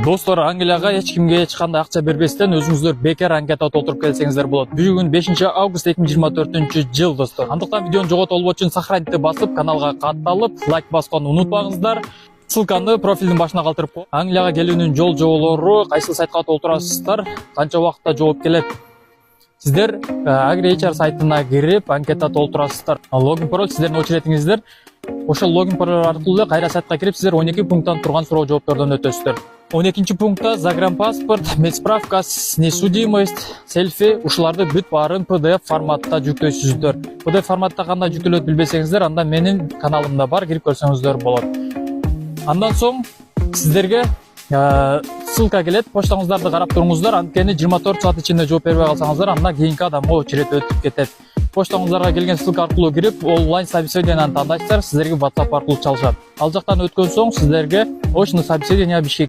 Достор, Англияга эч кимге эч кандай акча бербестен өзүңүздөр бекер анкета толтуруп келсеңиздер болот. Бүгүн 5-август 2024-жыл достор. Андыктан видеону жогото болбош үчүн сохранитти басып, каналга катталып, лайк басканды унутпаңыздар. Ссылканы профилдин башына калтырып коём. Англияга келүүнүн жол жоболору, кайсы сайтка толтурасыздар, канча убакытта жооп келет. Сиздер AgriHR сайтына кирип анкета толтурасыздар. Логин пароль сиздердин очеретиңиздер. Ошол логин пароль аркылуу эле кайра сайтка кирип, сиздер 12 пункттан турган суроо жооптордон өтөсүздөр. 12 пунктта загранпаспорт, медсправка, несудимость, селфи, ушуларды бүт баарын PDF форматта жүктөйсүздөр. PDF форматта кандай жүктөлөт билбесеңиздер, анда менин каналымда бар, кирип көрсөңүздөр болот. Андан соң сиздерге ссылка келет, почтаңыздарды карап туруңуздар, анткени 24 саат ичинде жооп бербей калсаңыздар, анда кийинки адамга очередь өтүп кетет. Почтаңыздарга келген ссылка аркылуу кирип, онлайн собеседованияны тандайсыздар, сиздерге WhatsApp аркылуу чалышат. Ал жактан өткөн соң сиздерге очный собеседование Бишкек